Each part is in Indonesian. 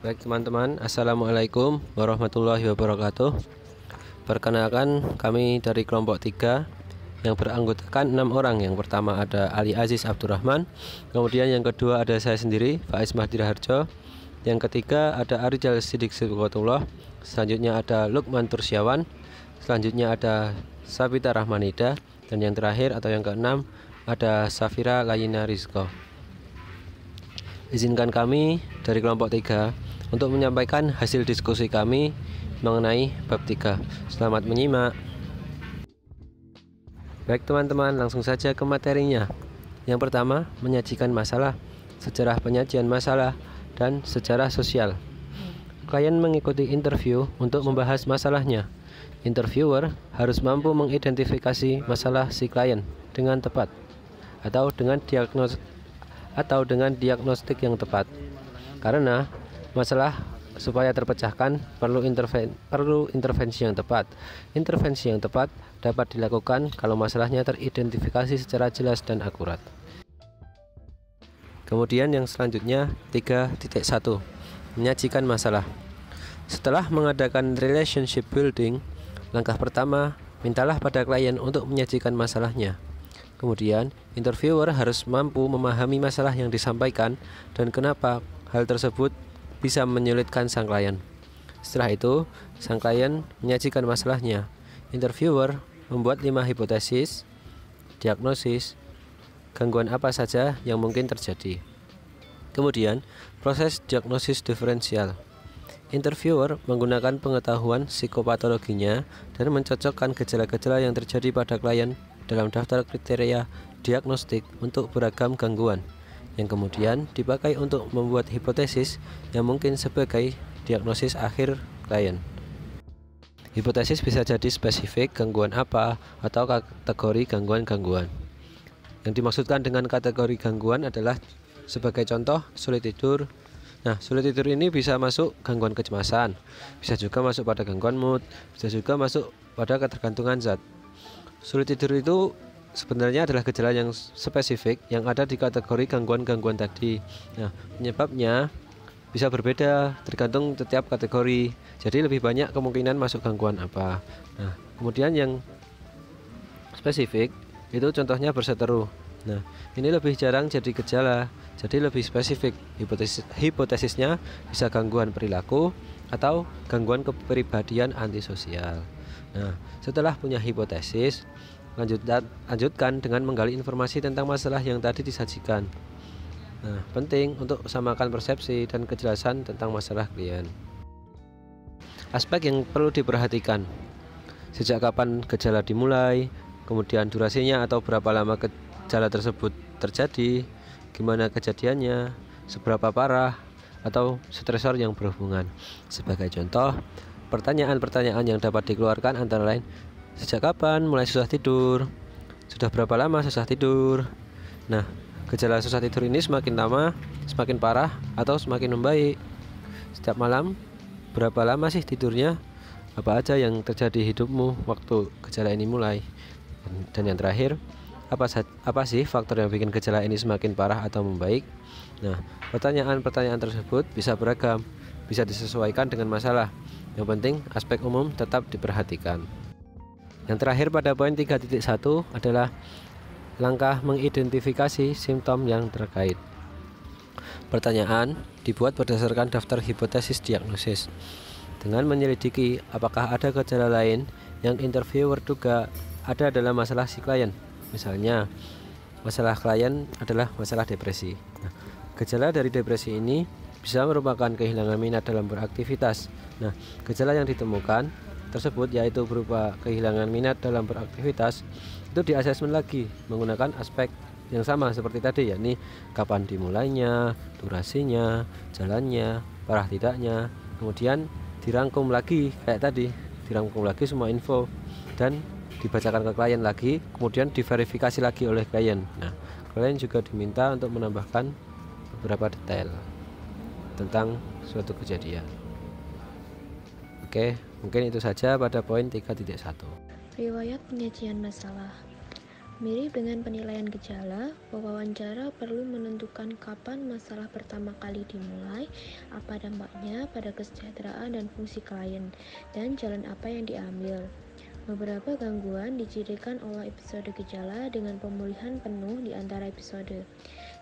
Baik teman-teman, Assalamualaikum warahmatullahi wabarakatuh. Perkenalkan, kami dari kelompok 3 yang beranggotakan 6 orang. Yang pertama ada Ali Aziz Abdurrahman, kemudian yang kedua ada saya sendiri, Faiz Mahdi Raharjo, yang ketiga ada Arijal Siddiq Sibukatullah, selanjutnya ada Lukman Tursyawan, selanjutnya ada Sabita Rahmanida, dan yang terakhir atau yang keenam ada Safira Layina Rizko. Izinkan kami dari kelompok 3 untuk menyampaikan hasil diskusi kami mengenai bab 3. Selamat menyimak. Baik teman-teman, langsung saja ke materinya. Yang pertama, menyajikan masalah, sejarah penyajian masalah, dan sejarah sosial. Klien mengikuti interview untuk membahas masalahnya. Interviewer harus mampu mengidentifikasi masalah si klien dengan tepat atau dengan diagnostik yang tepat. Karena masalah supaya terpecahkan perlu intervensi yang tepat. Intervensi yang tepat dapat dilakukan kalau masalahnya teridentifikasi secara jelas dan akurat. Kemudian yang selanjutnya 3.1, menyajikan masalah. Setelah mengadakan relationship building, langkah pertama, mintalah pada klien untuk menyajikan masalahnya. Kemudian, interviewer harus mampu memahami masalah yang disampaikan dan kenapa hal tersebut bisa menyulitkan sang klien. Setelah itu, sang klien menyajikan masalahnya. Interviewer membuat 5 hipotesis, diagnosis, gangguan apa saja yang mungkin terjadi. Kemudian, proses diagnosis diferensial. Interviewer menggunakan pengetahuan psikopatologinya dan mencocokkan gejala-gejala yang terjadi pada klien dalam daftar kriteria diagnostik untuk beragam gangguan, yang kemudian dipakai untuk membuat hipotesis yang mungkin sebagai diagnosis akhir klien. Hipotesis bisa jadi spesifik gangguan apa atau kategori gangguan-gangguan. Yang dimaksudkan dengan kategori gangguan adalah sebagai contoh sulit tidur. Nah, sulit tidur ini bisa masuk gangguan kecemasan, bisa juga masuk pada gangguan mood, bisa juga masuk pada ketergantungan zat. Sulit tidur itu sebenarnya adalah gejala yang spesifik yang ada di kategori gangguan-gangguan tadi. Nah, penyebabnya bisa berbeda tergantung setiap kategori. Jadi lebih banyak kemungkinan masuk gangguan apa. Nah, kemudian yang spesifik itu contohnya berseteru. Nah, ini lebih jarang jadi gejala, jadi lebih spesifik. Hipotesisnya bisa gangguan perilaku atau gangguan kepribadian antisosial. Nah, setelah punya hipotesis, lanjutkan dengan menggali informasi tentang masalah yang tadi disajikan. Nah, penting untuk samakan persepsi dan kejelasan tentang masalah klien. Aspek yang perlu diperhatikan: sejak kapan gejala dimulai, kemudian durasinya atau berapa lama gejala tersebut terjadi, gimana kejadiannya, seberapa parah, atau stresor yang berhubungan. Sebagai contoh, pertanyaan-pertanyaan yang dapat dikeluarkan antara lain: sejak kapan mulai susah tidur? Sudah berapa lama susah tidur? Nah, gejala susah tidur ini semakin lama, semakin parah, atau semakin membaik? Setiap malam, berapa lama sih tidurnya? Apa aja yang terjadi di hidupmu waktu gejala ini mulai? Dan yang terakhir, apa sih faktor yang bikin gejala ini semakin parah atau membaik? Nah, pertanyaan-pertanyaan tersebut bisa beragam, bisa disesuaikan dengan masalah. Yang penting aspek umum tetap diperhatikan. Yang terakhir pada poin 3.1 adalah langkah mengidentifikasi simptom yang terkait. Pertanyaan dibuat berdasarkan daftar hipotesis diagnosis dengan menyelidiki apakah ada gejala lain yang interviewer duga ada dalam masalah si klien. Misalnya, masalah klien adalah masalah depresi. Nah, gejala dari depresi ini bisa merupakan kehilangan minat dalam beraktivitas. Nah, gejala yang ditemukan tersebut yaitu berupa kehilangan minat dalam beraktivitas itu diasesmen lagi menggunakan aspek yang sama seperti tadi, yakni kapan dimulainya, durasinya, jalannya, parah tidaknya. Kemudian dirangkum lagi kayak tadi, dirangkum lagi semua info dan dibacakan ke klien lagi, kemudian diverifikasi lagi oleh klien. Nah, klien juga diminta untuk menambahkan beberapa detail tentang suatu kejadian. Oke, mungkin itu saja pada poin 3.1. Riwayat penyajian masalah. Mirip dengan penilaian gejala, pewawancara perlu menentukan kapan masalah pertama kali dimulai, apa dampaknya pada kesejahteraan dan fungsi klien, dan jalan apa yang diambil. Beberapa gangguan dicirikan oleh episode gejala dengan pemulihan penuh di antara episode,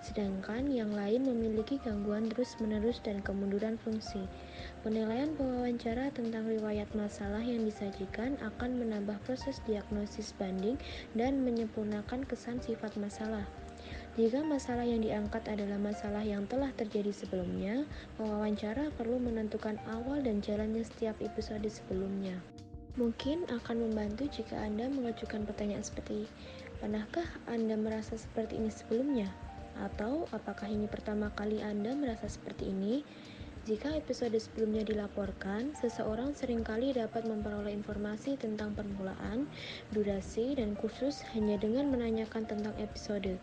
sedangkan yang lain memiliki gangguan terus-menerus dan kemunduran fungsi. Penilaian pewawancara tentang riwayat masalah yang disajikan akan menambah proses diagnosis banding dan menyempurnakan kesan sifat masalah. Jika masalah yang diangkat adalah masalah yang telah terjadi sebelumnya, pewawancara perlu menentukan awal dan jalannya setiap episode sebelumnya. Mungkin akan membantu jika Anda mengajukan pertanyaan seperti, pernahkah Anda merasa seperti ini sebelumnya? Atau apakah ini pertama kali Anda merasa seperti ini? Jika episode sebelumnya dilaporkan, seseorang seringkali dapat memperoleh informasi tentang permulaan, durasi, dan khusus hanya dengan menanyakan tentang episode.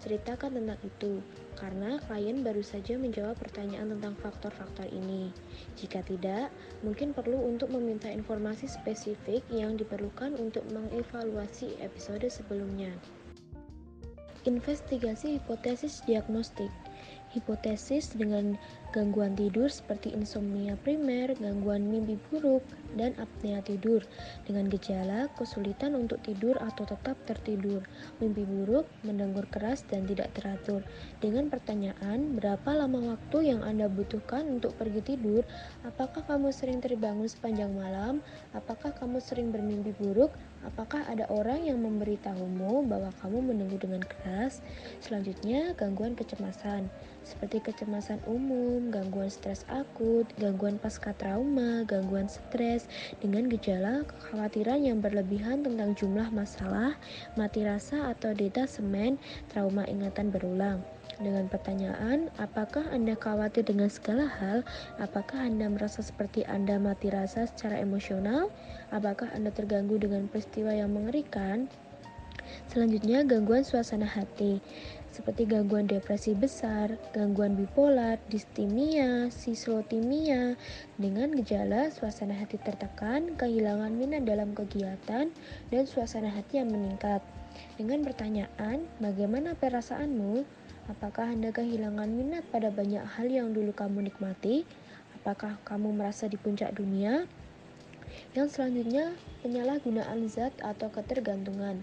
Ceritakan tentang itu, karena klien baru saja menjawab pertanyaan tentang faktor-faktor ini. Jika tidak, mungkin perlu untuk meminta informasi spesifik yang diperlukan untuk mengevaluasi episode sebelumnya. Investigasi hipotesis diagnostik. Hipotesis dengan gangguan tidur seperti insomnia primer, gangguan mimpi buruk, dan apnea tidur dengan gejala kesulitan untuk tidur atau tetap tertidur, mimpi buruk, mendengkur keras dan tidak teratur. Dengan pertanyaan, berapa lama waktu yang Anda butuhkan untuk pergi tidur? Apakah kamu sering terbangun sepanjang malam? Apakah kamu sering bermimpi buruk? Apakah ada orang yang memberitahumu bahwa kamu menunggu dengan keras? Selanjutnya, gangguan kecemasan, seperti kecemasan umum, gangguan stres akut, gangguan pasca trauma, gangguan stres, dengan gejala kekhawatiran yang berlebihan tentang jumlah masalah, mati rasa atau detasemen, trauma ingatan berulang. Dengan pertanyaan, apakah Anda khawatir dengan segala hal? Apakah Anda merasa seperti Anda mati rasa secara emosional? Apakah Anda terganggu dengan peristiwa yang mengerikan? Selanjutnya, gangguan suasana hati, seperti gangguan depresi besar, gangguan bipolar, distimia, sisotimia, dengan gejala suasana hati tertekan, kehilangan minat dalam kegiatan, dan suasana hati yang meningkat. Dengan pertanyaan, bagaimana perasaanmu? Apakah Anda kehilangan minat pada banyak hal yang dulu kamu nikmati? Apakah kamu merasa di puncak dunia? Yang selanjutnya, penyalahgunaan zat atau ketergantungan.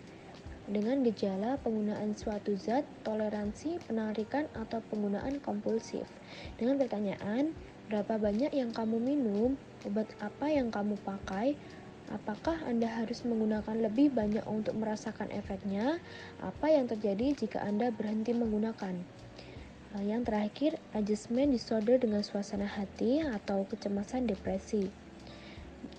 Dengan gejala penggunaan suatu zat, toleransi, penarikan, atau penggunaan kompulsif. Dengan pertanyaan, berapa banyak yang kamu minum, obat apa yang kamu pakai, apakah Anda harus menggunakan lebih banyak untuk merasakan efeknya, apa yang terjadi jika Anda berhenti menggunakan. Yang terakhir, adjustment disorder dengan suasana hati atau kecemasan depresi.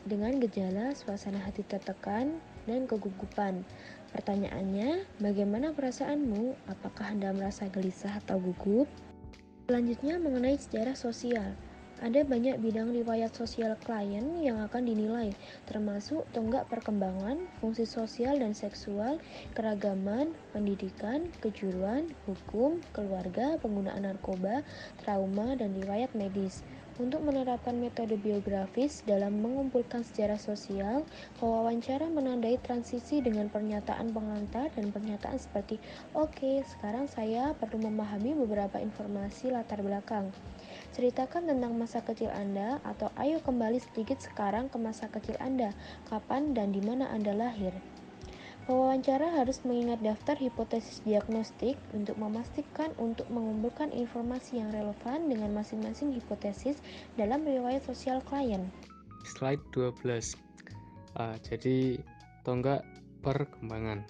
Dengan gejala suasana hati tertekan dan kegugupan. Pertanyaannya, bagaimana perasaanmu? Apakah Anda merasa gelisah atau gugup? Selanjutnya mengenai sejarah sosial. Ada banyak bidang riwayat sosial klien yang akan dinilai, termasuk tonggak perkembangan, fungsi sosial dan seksual, keragaman, pendidikan, kejuruan, hukum, keluarga, penggunaan narkoba, trauma, dan riwayat medis. Untuk menerapkan metode biografis dalam mengumpulkan sejarah sosial, pewawancara menandai transisi dengan pernyataan pengantar dan pernyataan seperti, "Oke, sekarang saya perlu memahami beberapa informasi latar belakang. Ceritakan tentang masa kecil Anda," atau "Ayo kembali sedikit sekarang ke masa kecil Anda, kapan dan di mana Anda lahir." Pewawancara harus mengingat daftar hipotesis diagnostik untuk memastikan untuk mengumpulkan informasi yang relevan dengan masing-masing hipotesis dalam riwayat sosial klien. Slide 12. Jadi tonggak perkembangan.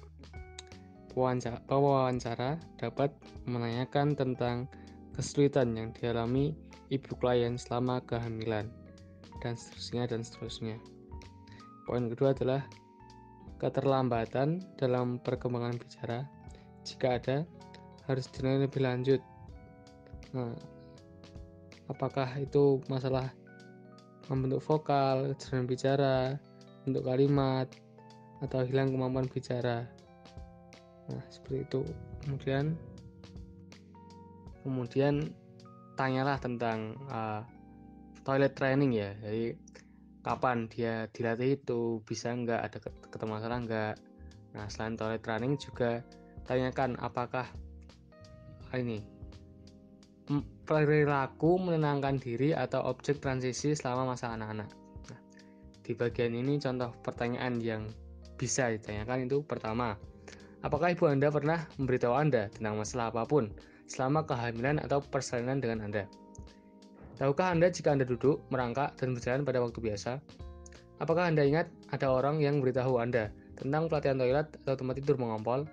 Pewawancara dapat menanyakan tentang kesulitan yang dialami ibu klien selama kehamilan dan seterusnya. Poin kedua adalah keterlambatan dalam perkembangan bicara. Jika ada, harus dinilai lebih lanjut. Apakah itu masalah membentuk vokal, kecerdasan bicara, bentuk kalimat, atau hilang kemampuan bicara. Seperti itu. Kemudian tanyalah tentang toilet training ya. Jadi kapan dia dilatih itu, bisa nggak, ada ketemu masalah nggak, Nah, selain toilet running juga tanyakan apakah perilaku menenangkan diri atau objek transisi selama masa anak-anak. Nah, di bagian ini contoh pertanyaan yang bisa ditanyakan itu pertama, apakah ibu Anda pernah memberitahu Anda tentang masalah apapun selama kehamilan atau persalinan dengan Anda? Tahukah Anda jika Anda duduk, merangkak, dan berjalan pada waktu biasa? Apakah Anda ingat ada orang yang memberitahu Anda tentang pelatihan toilet atau tempat tidur mengompol?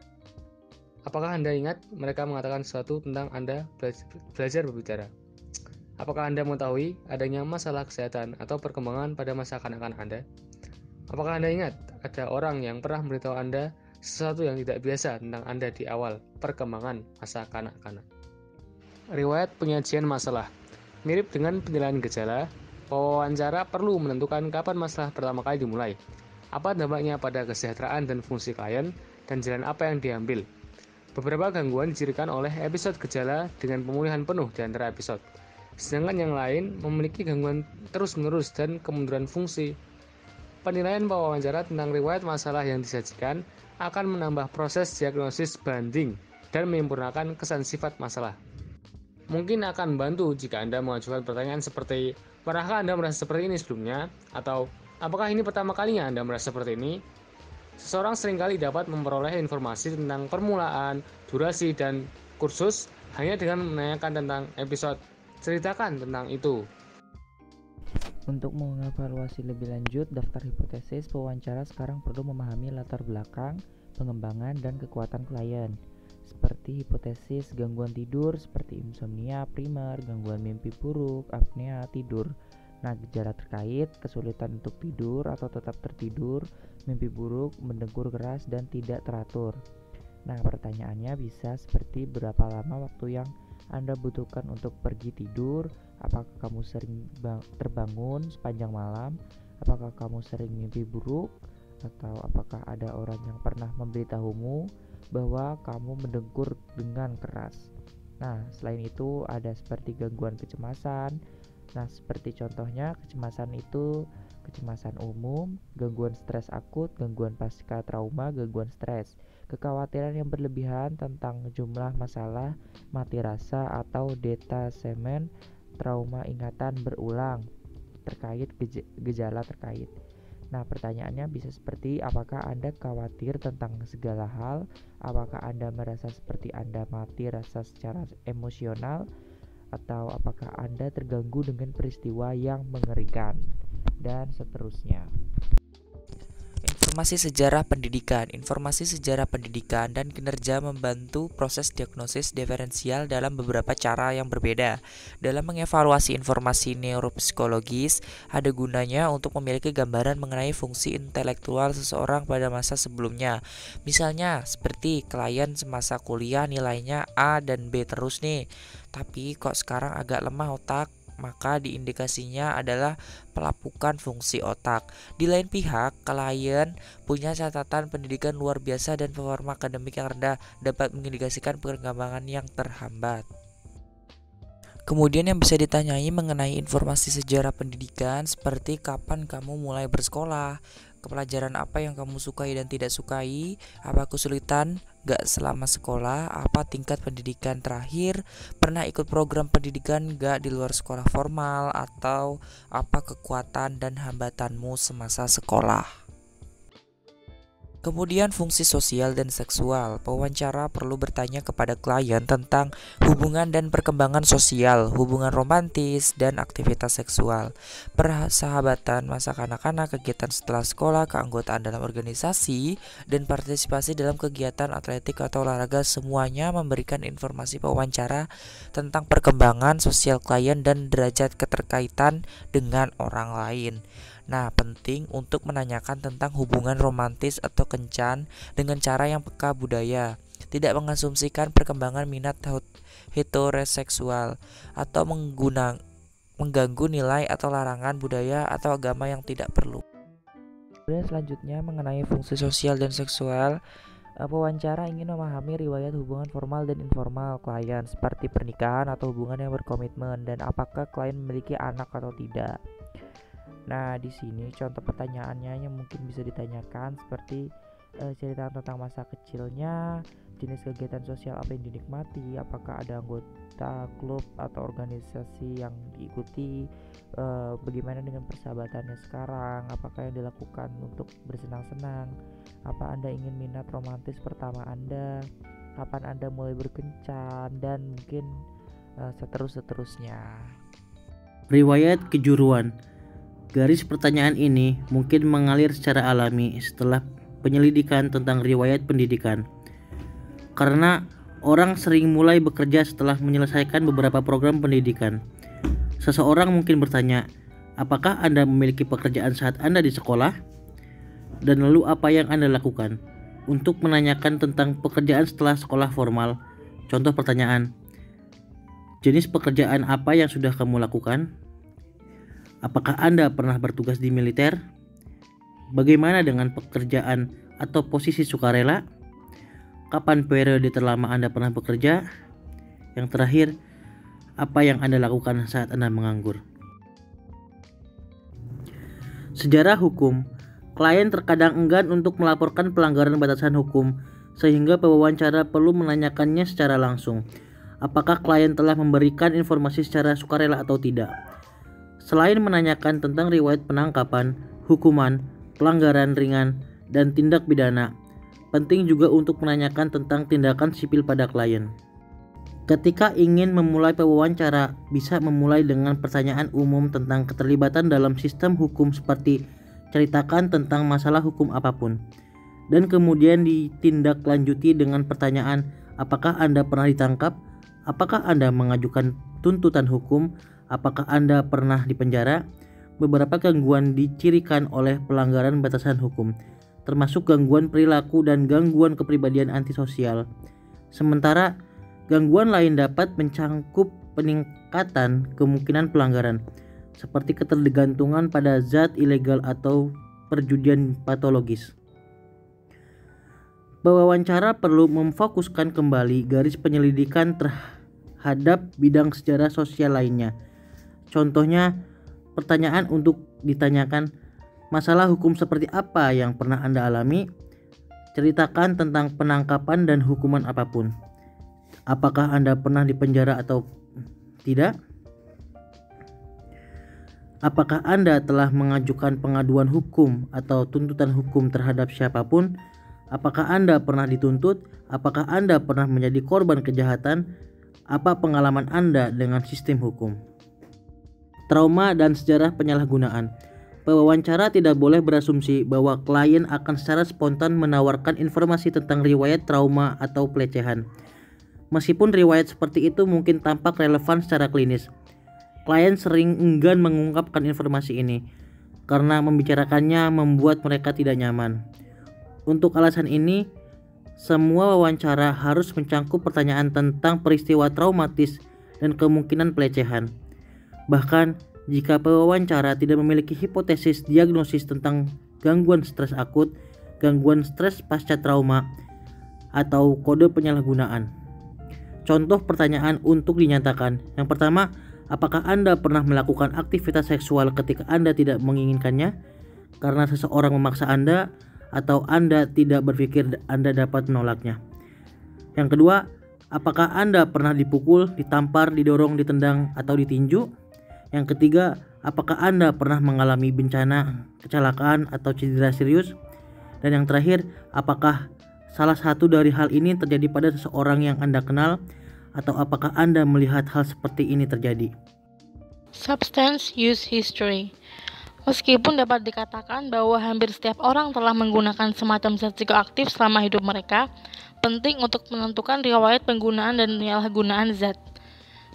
Apakah Anda ingat mereka mengatakan sesuatu tentang Anda belajar berbicara? Apakah Anda mengetahui adanya masalah kesehatan atau perkembangan pada masa kanak-kanak Anda? Apakah Anda ingat ada orang yang pernah memberitahu Anda sesuatu yang tidak biasa tentang Anda di awal perkembangan masa kanak-kanak? Riwayat penyajian masalah. Mirip dengan penilaian gejala, pewawancara perlu menentukan kapan masalah pertama kali dimulai, apa dampaknya pada kesejahteraan dan fungsi klien, dan jalan apa yang diambil. Beberapa gangguan dicirikan oleh episode gejala dengan pemulihan penuh di antara episode, sedangkan yang lain memiliki gangguan terus-menerus dan kemunduran fungsi. Penilaian pewawancara tentang riwayat masalah yang disajikan akan menambah proses diagnosis banding dan menyempurnakan kesan sifat masalah. Mungkin akan membantu jika Anda mengajukan pertanyaan seperti, pernahkah Anda merasa seperti ini sebelumnya? Atau, apakah ini pertama kalinya Anda merasa seperti ini? Seseorang seringkali dapat memperoleh informasi tentang permulaan, durasi, dan kursus hanya dengan menanyakan tentang episode. Ceritakan tentang itu. Untuk mengevaluasi lebih lanjut daftar hipotesis pewawancara, sekarang perlu memahami latar belakang, pengembangan, dan kekuatan klien. Seperti hipotesis gangguan tidur seperti insomnia primer, gangguan mimpi buruk, apnea tidur. Nah, gejala terkait kesulitan untuk tidur atau tetap tertidur, mimpi buruk, mendengkur keras, dan tidak teratur. Nah, pertanyaannya bisa seperti berapa lama waktu yang Anda butuhkan untuk pergi tidur, apakah kamu sering terbangun sepanjang malam, apakah kamu sering mimpi buruk, atau apakah ada orang yang pernah memberitahumu bahwa kamu mendengkur dengan keras. Nah, selain itu ada seperti gangguan kecemasan. Nah, seperti contohnya kecemasan itu kecemasan umum, gangguan stres akut, gangguan pasca trauma, gangguan stres, kekhawatiran yang berlebihan tentang jumlah masalah, mati rasa atau detasemen, trauma ingatan berulang terkait gejala terkait. Nah, pertanyaannya bisa seperti apakah Anda khawatir tentang segala hal? Apakah Anda merasa seperti Anda mati rasa secara emosional? Atau apakah Anda terganggu dengan peristiwa yang mengerikan? Dan seterusnya. Informasi sejarah pendidikan dan kinerja membantu proses diagnosis diferensial dalam beberapa cara yang berbeda. Dalam mengevaluasi informasi neuropsikologis, ada gunanya untuk memiliki gambaran mengenai fungsi intelektual seseorang pada masa sebelumnya. Misalnya, seperti klien semasa kuliah nilainya A dan B terus nih, tapi kok sekarang agak lemah otak, maka diindikasinya adalah pelapukan fungsi otak. Di lain pihak, klien punya catatan pendidikan luar biasa dan performa akademik yang rendah dapat mengindikasikan perkembangan yang terhambat. Kemudian yang bisa ditanyai mengenai informasi sejarah pendidikan seperti kapan kamu mulai bersekolah, pelajaran apa yang kamu sukai dan tidak sukai, apa kesulitan gak selama sekolah, apa tingkat pendidikan terakhir, pernah ikut program pendidikan gak di luar sekolah formal, atau apa kekuatan dan hambatanmu semasa sekolah. Kemudian fungsi sosial dan seksual. Pewawancara perlu bertanya kepada klien tentang hubungan dan perkembangan sosial, hubungan romantis, dan aktivitas seksual, persahabatan masa kanak-kanak, kegiatan setelah sekolah, keanggotaan dalam organisasi, dan partisipasi dalam kegiatan atletik atau olahraga. Semuanya memberikan informasi pewawancara tentang perkembangan sosial klien dan derajat keterkaitan dengan orang lain. Nah, penting untuk menanyakan tentang hubungan romantis atau kencan dengan cara yang peka budaya, tidak mengasumsikan perkembangan minat heteroseksual, atau mengganggu nilai atau larangan budaya atau agama yang tidak perlu. Kemudian selanjutnya mengenai fungsi sosial dan seksual, pewawancara ingin memahami riwayat hubungan formal dan informal klien seperti pernikahan atau hubungan yang berkomitmen dan apakah klien memiliki anak atau tidak. Nah, di sini contoh pertanyaannya yang mungkin bisa ditanyakan seperti cerita tentang masa kecilnya, jenis kegiatan sosial apa yang dinikmati, apakah ada anggota klub atau organisasi yang diikuti, bagaimana dengan persahabatannya sekarang, apakah yang dilakukan untuk bersenang-senang, apa Anda ingin minat romantis pertama Anda, kapan Anda mulai berkencan, dan mungkin seterusnya. Riwayat kejuruan. Garis pertanyaan ini mungkin mengalir secara alami setelah penyelidikan tentang riwayat pendidikan. Karena orang sering mulai bekerja setelah menyelesaikan beberapa program pendidikan. Seseorang mungkin bertanya, apakah Anda memiliki pekerjaan saat Anda di sekolah? Dan lalu apa yang Anda lakukan? Untuk menanyakan tentang pekerjaan setelah sekolah formal, contoh pertanyaan, jenis pekerjaan apa yang sudah kamu lakukan? Apakah Anda pernah bertugas di militer? Bagaimana dengan pekerjaan atau posisi sukarela? Kapan periode terlama Anda pernah bekerja? Yang terakhir, apa yang Anda lakukan saat Anda menganggur? Sejarah hukum. Klien terkadang enggan untuk melaporkan pelanggaran batasan hukum, sehingga pewawancara perlu menanyakannya secara langsung. Apakah klien telah memberikan informasi secara sukarela atau tidak? Selain menanyakan tentang riwayat penangkapan, hukuman, pelanggaran ringan, dan tindak pidana, penting juga untuk menanyakan tentang tindakan sipil pada klien. Ketika ingin memulai pewawancara, bisa memulai dengan pertanyaan umum tentang keterlibatan dalam sistem hukum seperti ceritakan tentang masalah hukum apapun. Dan kemudian ditindaklanjuti dengan pertanyaan, apakah Anda pernah ditangkap? Apakah Anda mengajukan tuntutan hukum? Apakah Anda pernah dipenjara? Beberapa gangguan dicirikan oleh pelanggaran batasan hukum, termasuk gangguan perilaku dan gangguan kepribadian antisosial. Sementara gangguan lain dapat mencangkup peningkatan kemungkinan pelanggaran, seperti ketergantungan pada zat ilegal atau perjudian patologis. Pewawancara perlu memfokuskan kembali garis penyelidikan terhadap bidang sejarah sosial lainnya. Contohnya, pertanyaan untuk ditanyakan, masalah hukum seperti apa yang pernah Anda alami? Ceritakan tentang penangkapan dan hukuman apapun. Apakah Anda pernah dipenjara atau tidak? Apakah Anda telah mengajukan pengaduan hukum atau tuntutan hukum terhadap siapapun? Apakah Anda pernah dituntut? Apakah Anda pernah menjadi korban kejahatan? Apa pengalaman Anda dengan sistem hukum? Trauma dan sejarah penyalahgunaan. Pewawancara tidak boleh berasumsi bahwa klien akan secara spontan menawarkan informasi tentang riwayat trauma atau pelecehan. Meskipun riwayat seperti itu mungkin tampak relevan secara klinis, klien sering enggan mengungkapkan informasi ini karena membicarakannya membuat mereka tidak nyaman. Untuk alasan ini, semua wawancara harus mencangkup pertanyaan tentang peristiwa traumatis dan kemungkinan pelecehan. Bahkan, jika pewawancara tidak memiliki hipotesis diagnosis tentang gangguan stres akut, gangguan stres pasca trauma, atau kode penyalahgunaan. Contoh pertanyaan untuk dinyatakan. Yang pertama, apakah Anda pernah melakukan aktivitas seksual ketika Anda tidak menginginkannya? Karena seseorang memaksa Anda, atau Anda tidak berpikir Anda dapat menolaknya? Yang kedua, apakah Anda pernah dipukul, ditampar, didorong, ditendang, atau ditinju? Yang ketiga, apakah Anda pernah mengalami bencana, kecelakaan, atau cedera serius? Dan yang terakhir, apakah salah satu dari hal ini terjadi pada seseorang yang Anda kenal, atau apakah Anda melihat hal seperti ini terjadi? Substance use history. Meskipun dapat dikatakan bahwa hampir setiap orang telah menggunakan semacam zat psikoaktif selama hidup mereka, penting untuk menentukan riwayat penggunaan dan penyalahgunaan zat.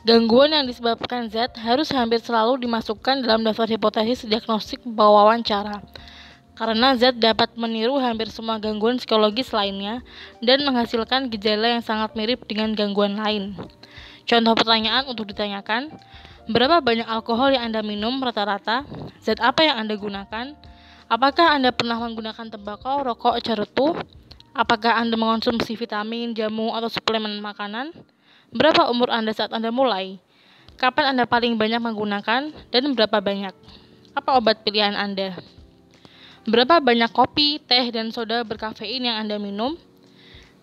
Gangguan yang disebabkan zat harus hampir selalu dimasukkan dalam daftar hipotesis diagnostik pewawancara, karena zat dapat meniru hampir semua gangguan psikologis lainnya dan menghasilkan gejala yang sangat mirip dengan gangguan lain. Contoh pertanyaan untuk ditanyakan, berapa banyak alkohol yang Anda minum rata-rata? Zat apa yang Anda gunakan? Apakah Anda pernah menggunakan tembakau, rokok, cerutu? Apakah Anda mengonsumsi vitamin, jamu, atau suplemen makanan? Berapa umur Anda saat Anda mulai? Kapan Anda paling banyak menggunakan dan berapa banyak? Apa obat pilihan Anda? Berapa banyak kopi, teh, dan soda berkafein yang Anda minum?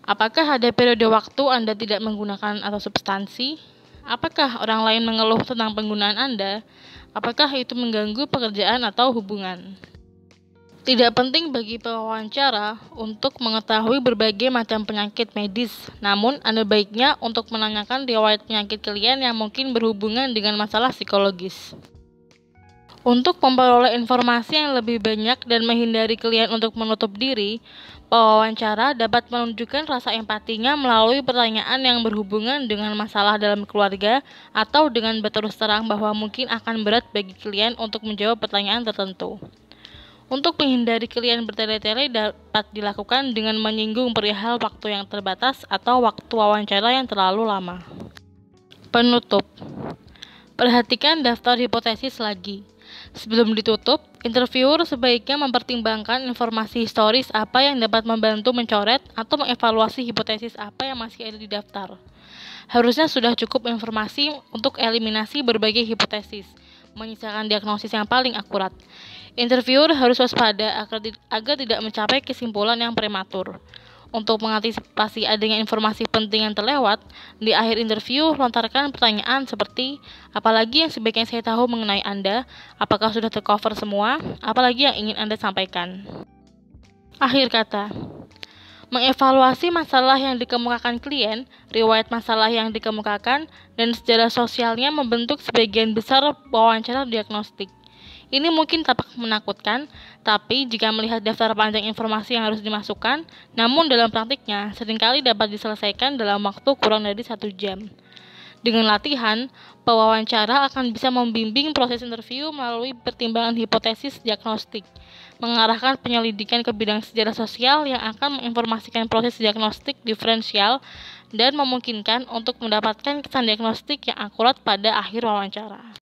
Apakah ada periode waktu Anda tidak menggunakan atau substansi? Apakah orang lain mengeluh tentang penggunaan Anda? Apakah itu mengganggu pekerjaan atau hubungan? Tidak penting bagi pewawancara untuk mengetahui berbagai macam penyakit medis, namun ada baiknya untuk menanyakan riwayat penyakit klien yang mungkin berhubungan dengan masalah psikologis. Untuk memperoleh informasi yang lebih banyak dan menghindari klien untuk menutup diri, pewawancara dapat menunjukkan rasa empatinya melalui pertanyaan yang berhubungan dengan masalah dalam keluarga atau dengan berterus terang bahwa mungkin akan berat bagi klien untuk menjawab pertanyaan tertentu. Untuk menghindari klien bertele-tele dapat dilakukan dengan menyinggung perihal waktu yang terbatas atau waktu wawancara yang terlalu lama. Penutup. Perhatikan daftar hipotesis lagi. Sebelum ditutup, interviewer sebaiknya mempertimbangkan informasi historis apa yang dapat membantu mencoret atau mengevaluasi hipotesis apa yang masih ada di daftar. Harusnya sudah cukup informasi untuk eliminasi berbagai hipotesis, menyisakan diagnosis yang paling akurat. Interviewer harus waspada agar tidak mencapai kesimpulan yang prematur. Untuk mengantisipasi adanya informasi penting yang terlewat, di akhir interview lontarkan pertanyaan seperti, apalagi yang sebaiknya saya tahu mengenai Anda, apakah sudah tercover semua, apalagi yang ingin Anda sampaikan. Akhir kata, mengevaluasi masalah yang dikemukakan klien, riwayat masalah yang dikemukakan, dan sejarah sosialnya membentuk sebagian besar wawancara diagnostik. Ini mungkin tampak menakutkan, tapi jika melihat daftar panjang informasi yang harus dimasukkan, namun dalam praktiknya seringkali dapat diselesaikan dalam waktu kurang dari 1 jam. Dengan latihan, pewawancara akan bisa membimbing proses interview melalui pertimbangan hipotesis diagnostik, mengarahkan penyelidikan ke bidang sejarah sosial yang akan menginformasikan proses diagnostik diferensial dan memungkinkan untuk mendapatkan kesan diagnostik yang akurat pada akhir wawancara.